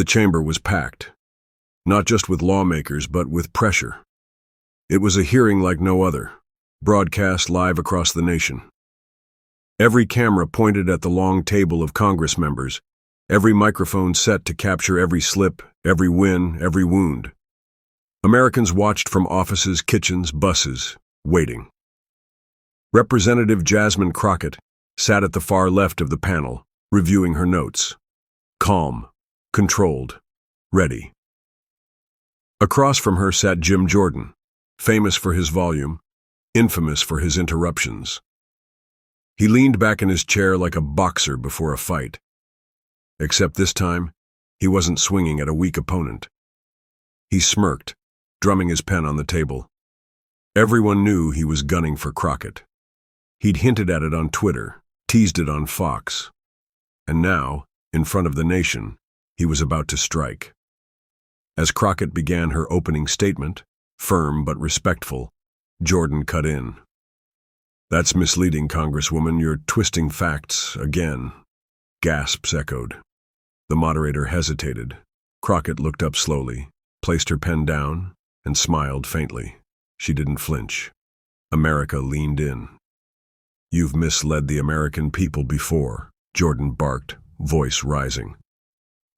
The chamber was packed, not just with lawmakers, but with pressure. It was a hearing like no other, broadcast live across the nation. Every camera pointed at the long table of Congress members, every microphone set to capture every slip, every win, every wound. Americans watched from offices, kitchens, buses, waiting. Representative Jasmine Crockett sat at the far left of the panel, reviewing her notes. Calm, controlled, ready. Across from her sat Jim Jordan, famous for his volume, infamous for his interruptions. He leaned back in his chair like a boxer before a fight. Except this time, he wasn't swinging at a weak opponent. He smirked, drumming his pen on the table. Everyone knew he was gunning for Crockett. He'd hinted at it on Twitter, teased it on Fox. And now, in front of the nation, he was about to strike. As Crockett began her opening statement, firm but respectful, Jordan cut in. "That's misleading, Congresswoman. You're twisting facts again." Gasps echoed. The moderator hesitated. Crockett looked up slowly, placed her pen down, and smiled faintly. She didn't flinch. America leaned in. "You've misled the American people before," Jordan barked, voice rising.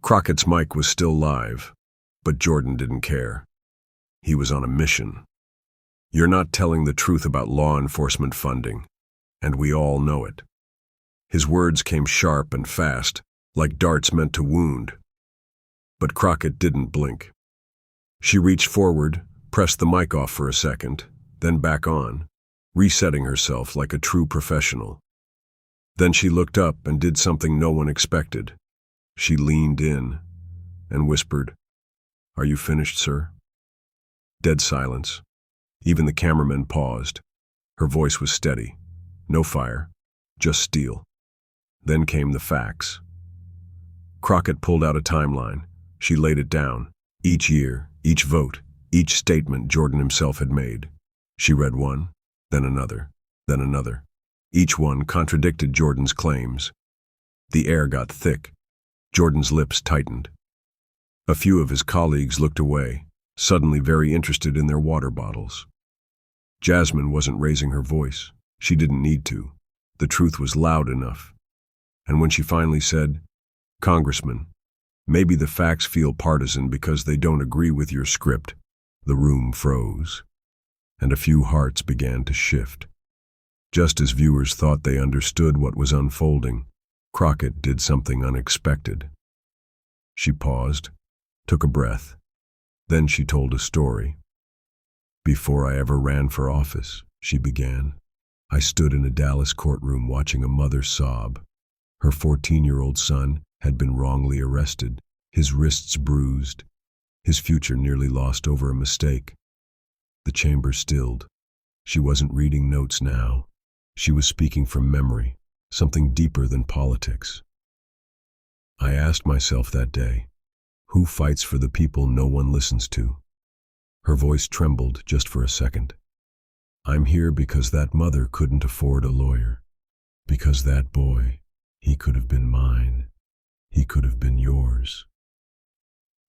Crockett's mic was still live, but Jordan didn't care. He was on a mission. "You're not telling the truth about law enforcement funding, and we all know it." His words came sharp and fast, like darts meant to wound. But Crockett didn't blink. She reached forward, pressed the mic off for a second, then back on, resetting herself like a true professional. Then she looked up and did something no one expected. She leaned in and whispered, "Are you finished, sir?" Dead silence. Even the cameramen paused. Her voice was steady. No fire, just steel. Then came the facts. Crockett pulled out a timeline. She laid it down. Each year, each vote, each statement Jordan himself had made. She read one, then another, then another. Each one contradicted Jordan's claims. The air got thick. Jordan's lips tightened. A few of his colleagues looked away, suddenly very interested in their water bottles. Jasmine wasn't raising her voice. She didn't need to. The truth was loud enough. And when she finally said, "Congressman, maybe the facts feel partisan because they don't agree with your script," the room froze, and a few hearts began to shift. Just as viewers thought they understood what was unfolding, Crockett did something unexpected. She paused, took a breath. Then she told a story. "Before I ever ran for office," she began, "I stood in a Dallas courtroom watching a mother sob. Her 14-year-old son had been wrongly arrested, his wrists bruised, his future nearly lost over a mistake." The chamber stilled. She wasn't reading notes now. She was speaking from memory, something deeper than politics. "I asked myself that day, who fights for the people no one listens to?" Her voice trembled just for a second. "I'm here because that mother couldn't afford a lawyer. Because that boy, he could have been mine. He could have been yours."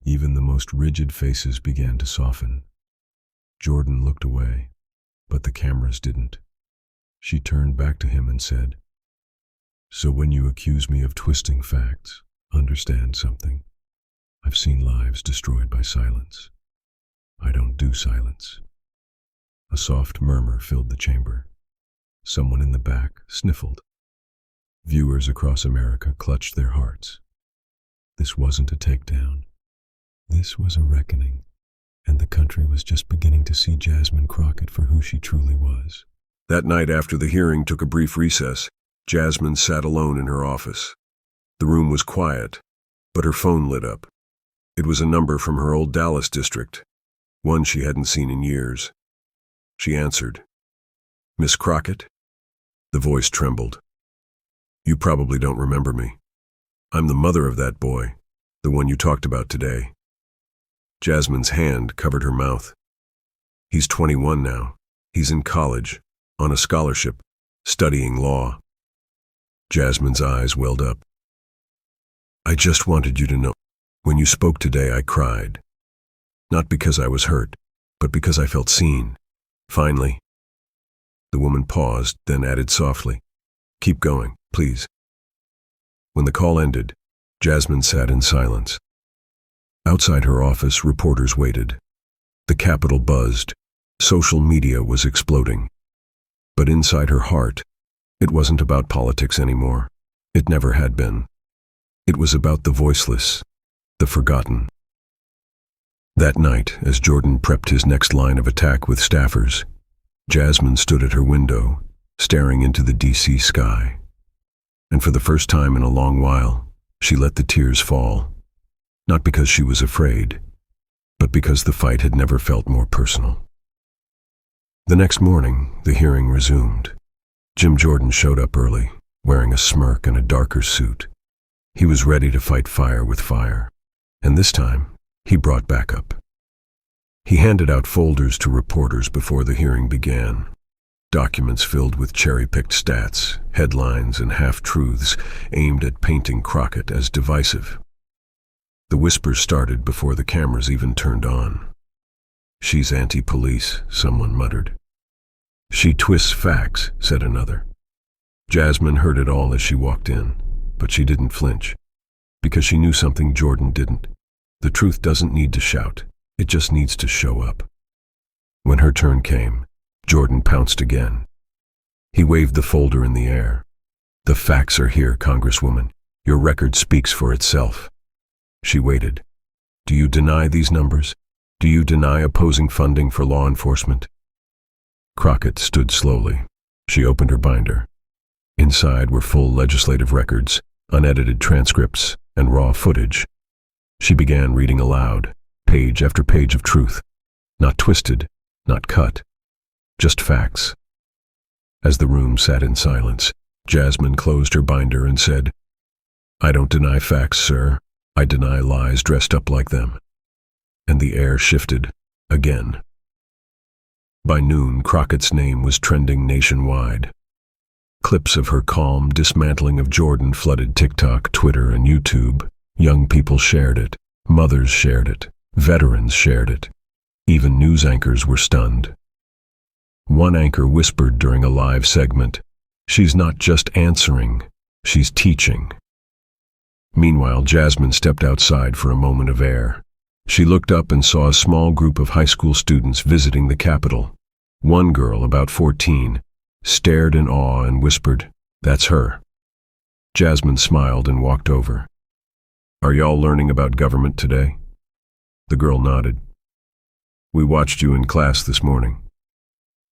Even the most rigid faces began to soften. Jordan looked away, but the cameras didn't. She turned back to him and said, "So when you accuse me of twisting facts, understand something. I've seen lives destroyed by silence. I don't do silence." A soft murmur filled the chamber. Someone in the back sniffled. Viewers across America clutched their hearts. This wasn't a takedown. This was a reckoning, and the country was just beginning to see Jasmine Crockett for who she truly was. That night after the hearing took a brief recess, Jasmine sat alone in her office. The room was quiet, but her phone lit up. It was a number from her old Dallas district, one she hadn't seen in years. She answered. "Miss Crockett?" The voice trembled. "You probably don't remember me. I'm the mother of that boy, the one you talked about today." Jasmine's hand covered her mouth. "He's 21 now. He's in college, on a scholarship, studying law." Jasmine's eyes welled up. "I just wanted you to know." When you spoke today, I cried. Not because I was hurt, but because I felt seen. Finally. The woman paused, then added softly, "Keep going, please." When the call ended, Jasmine sat in silence. Outside her office, reporters waited. The Capitol buzzed. Social media was exploding. But inside her heart, it wasn't about politics anymore. It never had been. It was about the voiceless, the forgotten. That night, as Jordan prepped his next line of attack with staffers, Jasmine stood at her window, staring into the DC sky. And for the first time in a long while, she let the tears fall. Not because she was afraid, but because the fight had never felt more personal. The next morning, the hearing resumed. Jim Jordan showed up early, wearing a smirk and a darker suit. He was ready to fight fire with fire, and this time, he brought backup. He handed out folders to reporters before the hearing began. Documents filled with cherry-picked stats, headlines, and half-truths aimed at painting Crockett as divisive. The whispers started before the cameras even turned on. "She's anti-police," someone muttered. "She twists facts," said another. Jasmine heard it all as she walked in, but she didn't flinch, because she knew something Jordan didn't. The truth doesn't need to shout, it just needs to show up. When her turn came, Jordan pounced again. He waved the folder in the air. "The facts are here, Congresswoman. Your record speaks for itself." She waited. "Do you deny these numbers? Do you deny opposing funding for law enforcement?" Crockett stood slowly. She opened her binder. Inside were full legislative records, unedited transcripts, and raw footage. She began reading aloud, page after page of truth. Not twisted, not cut, just facts. As the room sat in silence, Jasmine closed her binder and said, "I don't deny facts, sir. I deny lies dressed up like them." And the air shifted, again. By noon, Crockett's name was trending nationwide. Clips of her calm dismantling of Jordan flooded TikTok, Twitter, and YouTube. Young people shared it. Mothers shared it. Veterans shared it. Even news anchors were stunned. One anchor whispered during a live segment, "She's not just answering, she's teaching." Meanwhile, Jasmine stepped outside for a moment of air. She looked up and saw a small group of high school students visiting the Capitol. One girl, about 14, stared in awe and whispered, "That's her." Jasmine smiled and walked over. "Are y'all learning about government today?" The girl nodded. "We watched you in class this morning.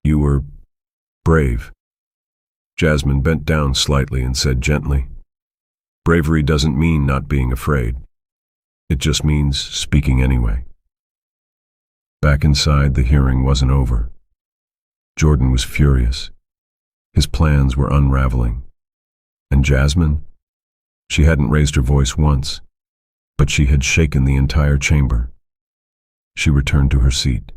You were brave." Jasmine bent down slightly and said gently, "Bravery doesn't mean not being afraid. It just means speaking anyway." Back inside, the hearing wasn't over. Jordan was furious. His plans were unraveling. And Jasmine? She hadn't raised her voice once, but she had shaken the entire chamber. She returned to her seat.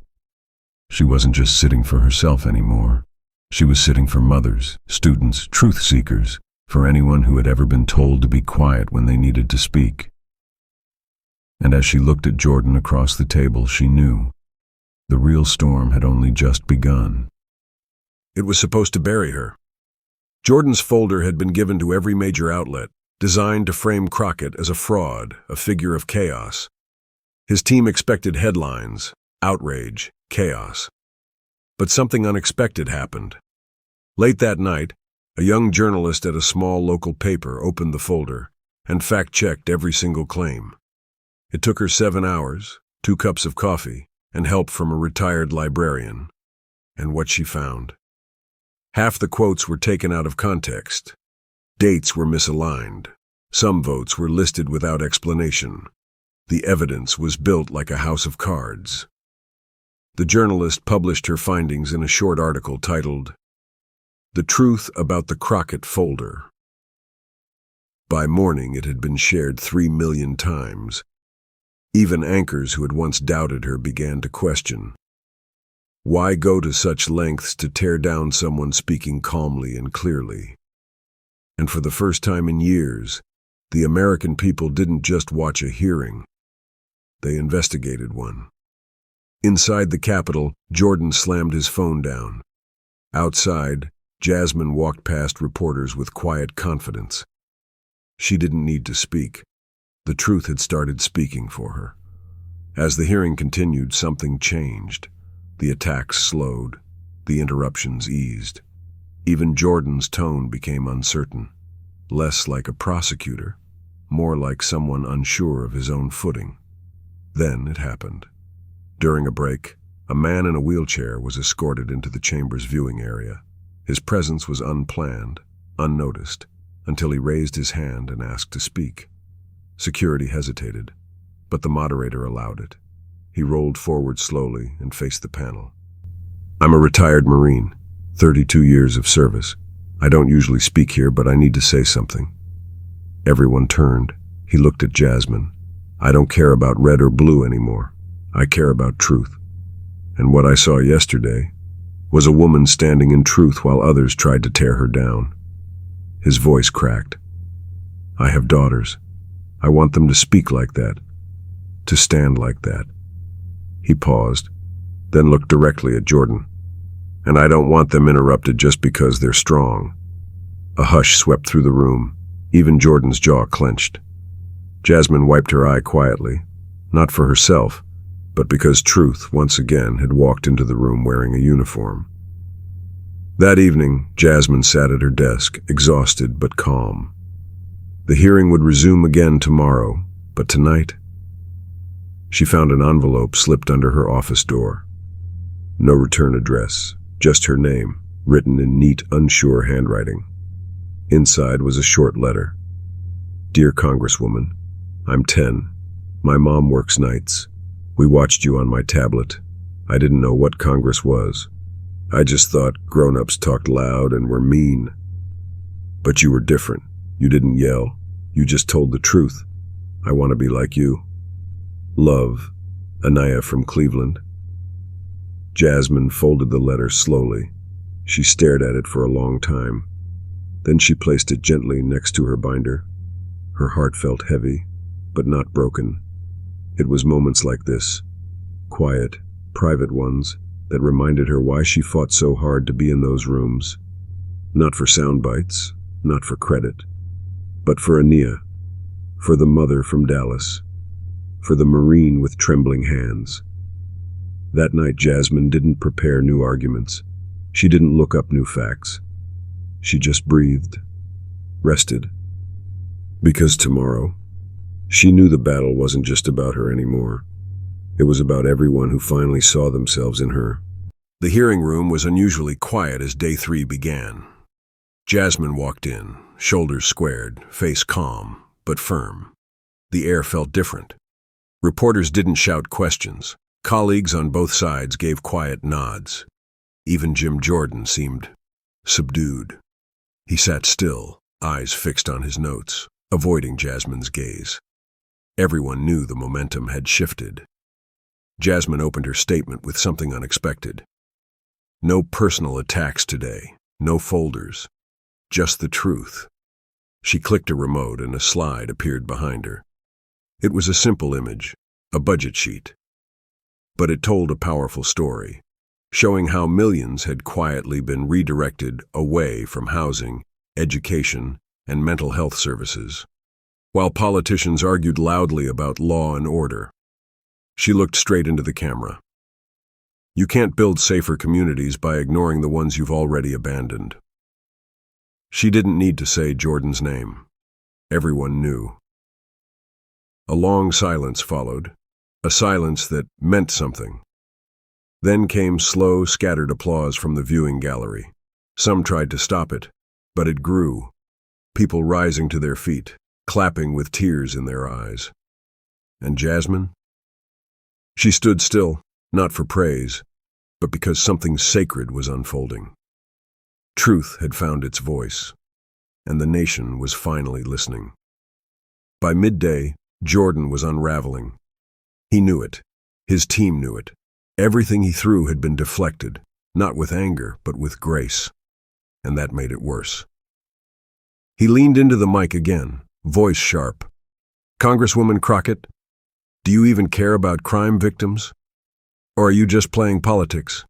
She wasn't just sitting for herself anymore. She was sitting for mothers, students, truth seekers, for anyone who had ever been told to be quiet when they needed to speak. And as she looked at Jordan across the table, she knew the real storm had only just begun. It was supposed to bury her. Jordan's folder had been given to every major outlet, designed to frame Crockett as a fraud, a figure of chaos. His team expected headlines, outrage, chaos. But something unexpected happened. Late that night, a young journalist at a small local paper opened the folder and fact-checked every single claim. It took her 7 hours, 2 cups of coffee, and help from a retired librarian. And what she found? Half the quotes were taken out of context. Dates were misaligned. Some votes were listed without explanation. The evidence was built like a house of cards. The journalist published her findings in a short article titled, "The Truth About the Crockett Folder." By morning, it had been shared 3 million times. Even anchors who had once doubted her began to question. Why go to such lengths to tear down someone speaking calmly and clearly? And for the first time in years, the American people didn't just watch a hearing, they investigated one. Inside the Capitol, Jordan slammed his phone down. Outside, Jasmine walked past reporters with quiet confidence. She didn't need to speak. The truth had started speaking for her. As the hearing continued, something changed. The attacks slowed. The interruptions eased. Even Jordan's tone became uncertain, less like a prosecutor, more like someone unsure of his own footing. Then it happened. During a break, a man in a wheelchair was escorted into the chamber's viewing area. His presence was unplanned, unnoticed, until he raised his hand and asked to speak. Security hesitated, but the moderator allowed it. He rolled forward slowly and faced the panel. "I'm a retired Marine, 32 years of service. I don't usually speak here, but I need to say something." Everyone turned. He looked at Jasmine. "I don't care about red or blue anymore. I care about truth. And what I saw yesterday was a woman standing in truth while others tried to tear her down." His voice cracked. "I have daughters. I want them to speak like that, to stand like that." He paused, then looked directly at Jordan. "And I don't want them interrupted just because they're strong." A hush swept through the room. Even Jordan's jaw clenched. Jasmine wiped her eye quietly, not for herself, but because truth once again had walked into the room wearing a uniform. That evening, Jasmine sat at her desk, exhausted but calm. The hearing would resume again tomorrow, but tonight, she found an envelope slipped under her office door. No return address, just her name, written in neat, unsure handwriting. Inside was a short letter. "Dear Congresswoman, I'm 10. My mom works nights. We watched you on my tablet. I didn't know what Congress was. I just thought grown-ups talked loud and were mean. But you were different. You didn't yell. You just told the truth. I want to be like you. Love, Anaya from Cleveland." Jasmine folded the letter slowly. She stared at it for a long time. Then she placed it gently next to her binder. Her heart felt heavy, but not broken. It was moments like this, quiet, private ones, that reminded her why she fought so hard to be in those rooms. Not for sound bites, not for credit, but for Anaya, for the mother from Dallas, for the Marine with trembling hands. That night, Jasmine didn't prepare new arguments. She didn't look up new facts. She just breathed, rested. Because tomorrow, she knew the battle wasn't just about her anymore. It was about everyone who finally saw themselves in her. The hearing room was unusually quiet as day 3 began. Jasmine walked in, shoulders squared, face calm, but firm. The air felt different. Reporters didn't shout questions. Colleagues on both sides gave quiet nods. Even Jim Jordan seemed subdued. He sat still, eyes fixed on his notes, avoiding Jasmine's gaze. Everyone knew the momentum had shifted. Jasmine opened her statement with something unexpected. No personal attacks today, no folders, just the truth. She clicked a remote and a slide appeared behind her. It was a simple image, a budget sheet. But it told a powerful story, showing how millions had quietly been redirected away from housing, education, and mental health services, while politicians argued loudly about law and order. She looked straight into the camera. You can't build safer communities by ignoring the ones you've already abandoned. She didn't need to say Jordan's name. Everyone knew. A long silence followed, a silence that meant something. Then came slow, scattered applause from the viewing gallery. Some tried to stop it, but it grew. People rising to their feet, clapping with tears in their eyes. And Jasmine? She stood still, not for praise, but because something sacred was unfolding. Truth had found its voice, and the nation was finally listening. By midday, Jordan was unraveling. He knew it. His team knew it. Everything he threw had been deflected, not with anger, but with grace. And that made it worse. He leaned into the mic again, voice sharp. "Congresswoman Crockett, Do you even care about crime victims? Or are you just playing politics?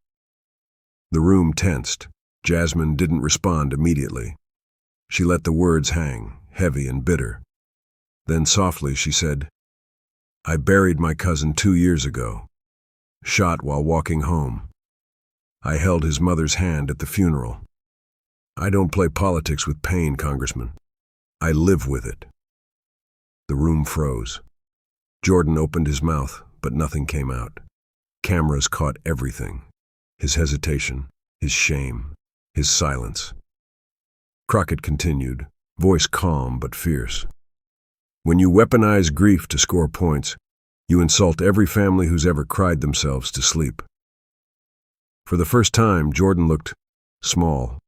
The room tensed. Jasmine didn't respond immediately. She let the words hang, heavy and bitter. Then softly she said, I buried my cousin 2 years ago, shot while walking home. I held his mother's hand at the funeral. I don't play politics with pain, Congressman. I live with it. The room froze. Jordan opened his mouth, but nothing came out. Cameras caught everything. His hesitation, his shame, his silence. Crockett continued, voice calm but fierce. When you weaponize grief to score points, you insult every family who's ever cried themselves to sleep. For the first time, Jordan looked small,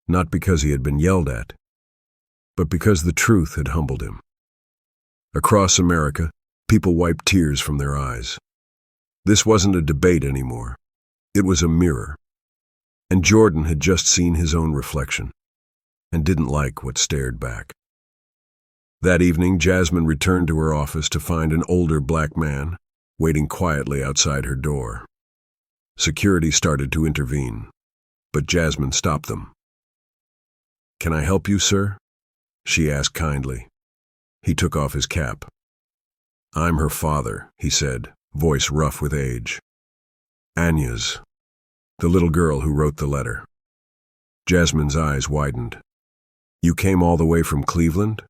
not because he had been yelled at, but because the truth had humbled him. Across America, people wiped tears from their eyes. This wasn't a debate anymore. It was a mirror. And Jordan had just seen his own reflection and didn't like what stared back. That evening, Jasmine returned to her office to find an older black man waiting quietly outside her door. Security started to intervene, but Jasmine stopped them. Can I help you, sir? She asked kindly. He took off his cap. I'm her father, he said, voice rough with age. Anya's, the little girl who wrote the letter. Jasmine's eyes widened. You came all the way from Cleveland?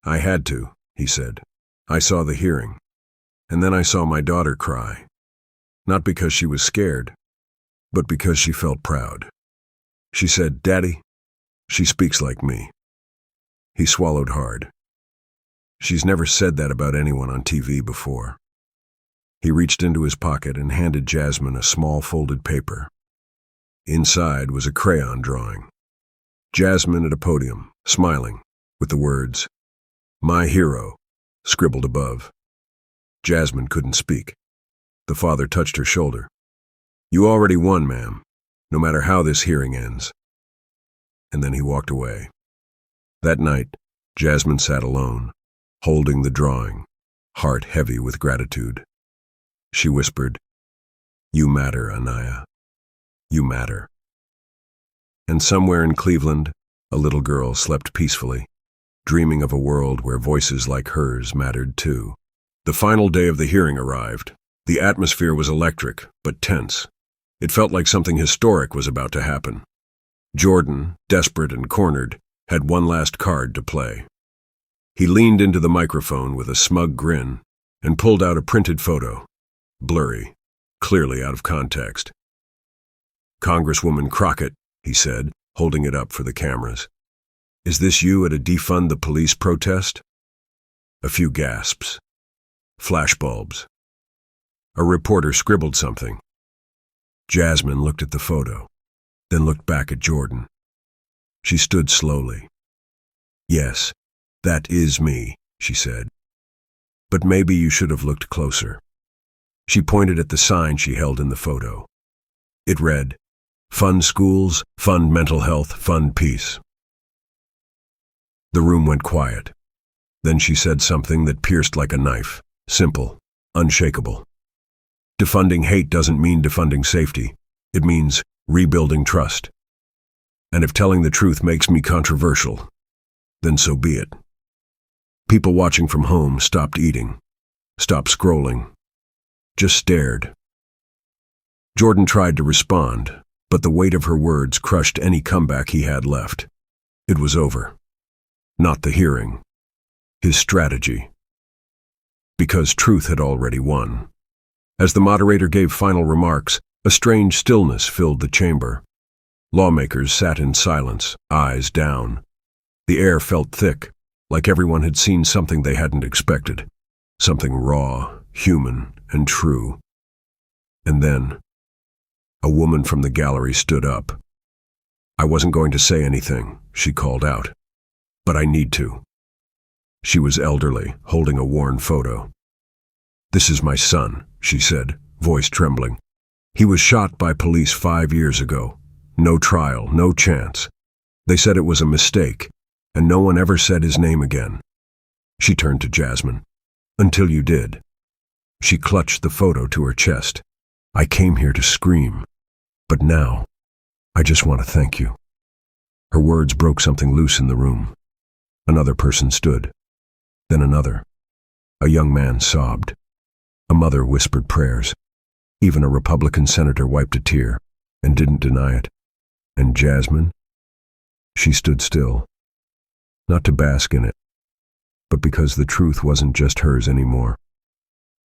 I had to, he said. I saw the hearing, and then I saw my daughter cry. Not because she was scared, but because she felt proud. She said, Daddy, she speaks like me. He swallowed hard. She's never said that about anyone on TV before. He reached into his pocket and handed Jasmine a small folded paper. Inside was a crayon drawing. Jasmine at a podium, smiling, with the words, My hero, scribbled above. Jasmine couldn't speak. The father touched her shoulder. You already won, ma'am, no matter how this hearing ends. And then he walked away. That night, Jasmine sat alone, holding the drawing, heart heavy with gratitude. She whispered, You matter, Anaya. You matter. And somewhere in Cleveland, a little girl slept peacefully, dreaming of a world where voices like hers mattered too. The final day of the hearing arrived. The atmosphere was electric, but tense. It felt like something historic was about to happen. Jordan, desperate and cornered, had one last card to play. He leaned into the microphone with a smug grin and pulled out a printed photo, blurry, clearly out of context. Congresswoman Crockett, he said, holding it up for the cameras. Is this you at a defund the police protest? A few gasps. Flashbulbs. A reporter scribbled something. Jasmine looked at the photo, then looked back at Jordan. She stood slowly. Yes, that is me, she said. But maybe you should have looked closer. She pointed at the sign she held in the photo. It read, Fund schools, fund mental health, fund peace. The room went quiet. Then she said something that pierced like a knife, simple, unshakable. Defunding hate doesn't mean defunding safety. It means rebuilding trust. And if telling the truth makes me controversial, then so be it. People watching from home stopped eating, stopped scrolling, just stared. Jordan tried to respond, but the weight of her words crushed any comeback he had left. It was over. Not the hearing. His strategy. Because truth had already won. As the moderator gave final remarks, a strange stillness filled the chamber. Lawmakers sat in silence, eyes down. The air felt thick, like everyone had seen something they hadn't expected. Something raw, human, and true. And then, a woman from the gallery stood up. I wasn't going to say anything, she called out. But I need to. She was elderly, holding a worn photo. This is my son, she said, voice trembling. He was shot by police 5 years ago. No trial, no chance. They said it was a mistake, and no one ever said his name again. She turned to Jasmine. Until you did. She clutched the photo to her chest. "I came here to scream, but now, I just want to thank you." Her words broke something loose in the room. Another person stood, then another. A young man sobbed. A mother whispered prayers. Even a Republican senator wiped a tear and didn't deny it. And Jasmine? She stood still, not to bask in it, but because the truth wasn't just hers anymore.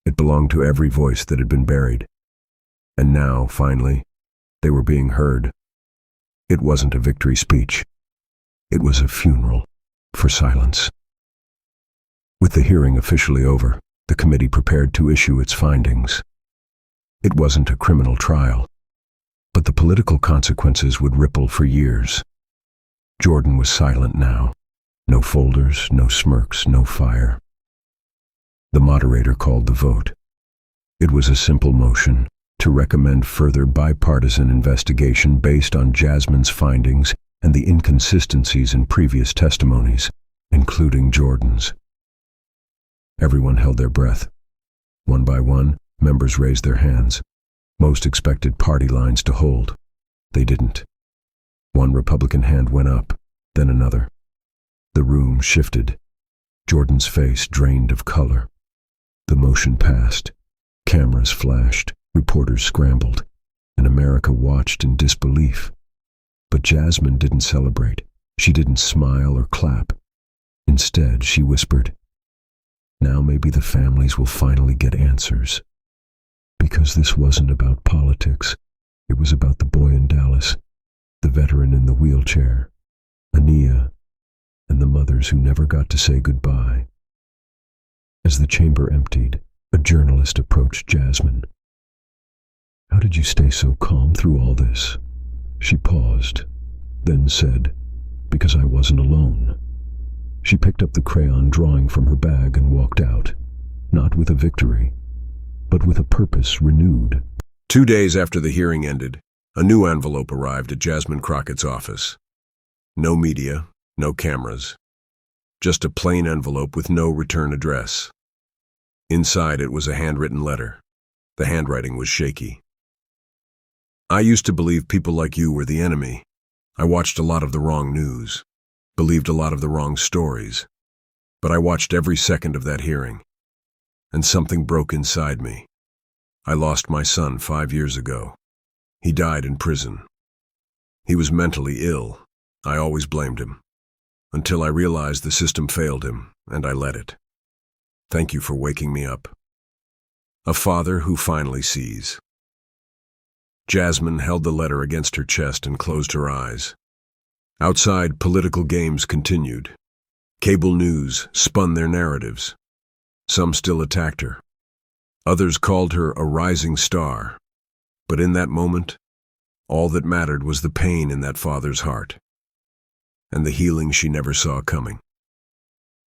It belonged to every voice that had been buried. And now, finally, they were being heard. It wasn't a victory speech. It was a funeral for silence. With the hearing officially over, the committee prepared to issue its findings. It wasn't a criminal trial, but the political consequences would ripple for years. Jordan was silent now. No folders, no smirks, no fire. The moderator called the vote. It was a simple motion to recommend further bipartisan investigation based on Jasmine's findings and the inconsistencies in previous testimonies, including Jordan's. Everyone held their breath. One by one, members raised their hands. Most expected party lines to hold. They didn't. One Republican hand went up, then another. The room shifted. Jordan's face drained of color. The motion passed. Cameras flashed. Reporters scrambled. And America watched in disbelief. But Jasmine didn't celebrate. She didn't smile or clap. Instead, she whispered, "Now maybe the families will finally get answers." Because this wasn't about politics. It was about the boy in Dallas, the veteran in the wheelchair, Ania, and the mothers who never got to say goodbye. As the chamber emptied, a journalist approached Jasmine. "How did you stay so calm through all this?" She paused, then said, "Because I wasn't alone." She picked up the crayon drawing from her bag and walked out, not with a victory, but with a purpose renewed. 2 days after the hearing ended, a new envelope arrived at Jasmine Crockett's office. No media, no cameras. Just a plain envelope with no return address. Inside it was a handwritten letter. The handwriting was shaky. "I used to believe people like you were the enemy. I watched a lot of the wrong news, believed a lot of the wrong stories. But I watched every second of that hearing, and something broke inside me. I lost my son 5 years ago. He died in prison. He was mentally ill. I always blamed him, until I realized the system failed him, and I let it. Thank you for waking me up. A father who finally sees." Jasmine held the letter against her chest and closed her eyes. Outside, political games continued. Cable news spun their narratives. Some still attacked her. Others called her a rising star. But in that moment, all that mattered was the pain in that father's heart, and the healing she never saw coming.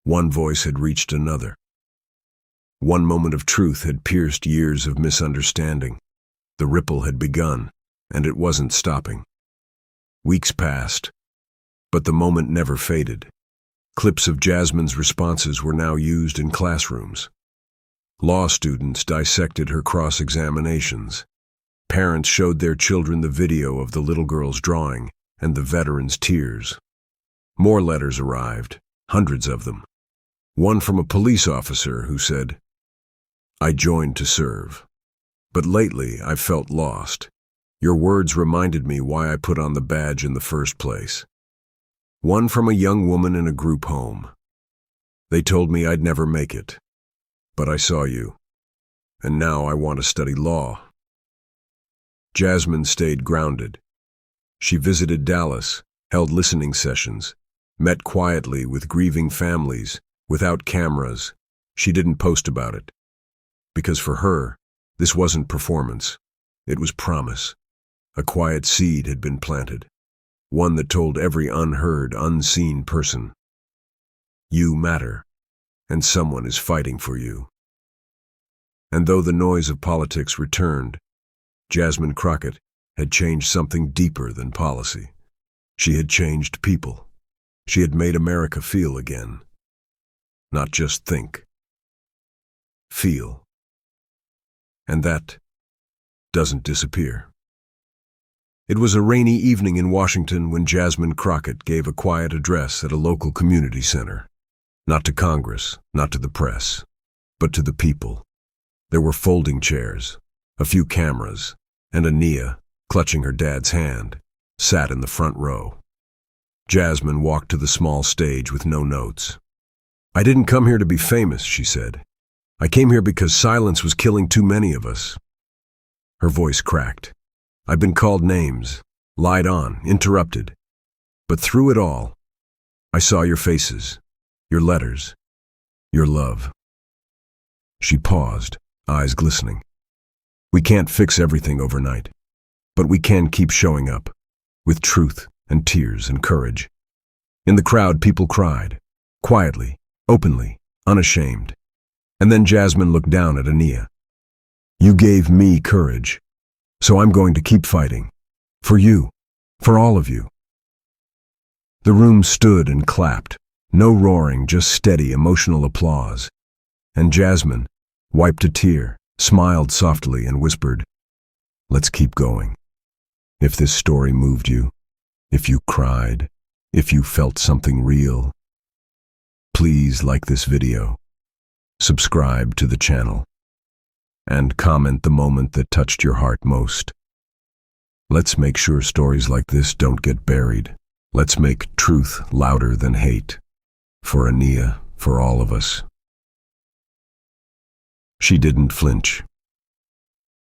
One voice had reached another. One moment of truth had pierced years of misunderstanding. The ripple had begun, and it wasn't stopping. Weeks passed, but the moment never faded. Clips of Jasmine's responses were now used in classrooms. Law students dissected her cross-examinations. Parents showed their children the video of the little girl's drawing and the veteran's tears. More letters arrived, hundreds of them. One from a police officer who said, "I joined to serve. But lately I've felt lost. Your words reminded me why I put on the badge in the first place." One from a young woman in a group home. "They told me I'd never make it. But I saw you. And now I want to study law." Jasmine stayed grounded. She visited Dallas, held listening sessions, met quietly with grieving families, without cameras. She didn't post about it. Because for her, this wasn't performance. It was promise. A quiet seed had been planted. One that told every unheard, unseen person, "You matter, and someone is fighting for you." And though the noise of politics returned, Jasmine Crockett had changed something deeper than policy. She had changed people. She had made America feel again. Not just think. Feel. and that doesn't disappear. It was a rainy evening in Washington when Jasmine Crockett gave a quiet address at a local community center. Not to Congress, not to the press, but to the people. There were folding chairs, a few cameras, and Ania, clutching her dad's hand, sat in the front row. Jasmine walked to the small stage with no notes. "I didn't come here to be famous," she said. "I came here because silence was killing too many of us." Her voice cracked. "I've been called names, lied on, interrupted. But through it all, I saw your faces, your letters, your love." She paused, eyes glistening. "We can't fix everything overnight, but we can keep showing up, with truth and tears and courage." In the crowd, people cried, quietly, openly, unashamed. And then Jasmine looked down at Ania. "You gave me courage, so I'm going to keep fighting. For you, for all of you." The room stood and clapped. No roaring, just steady, emotional applause. And Jasmine wiped a tear, smiled softly, and whispered, "Let's keep going. If this story moved you, if you cried, if you felt something real, please like this video, subscribe to the channel, and comment the moment that touched your heart most. Let's make sure stories like this don't get buried. Let's make truth louder than hate. For Ania, for all of us." She didn't flinch.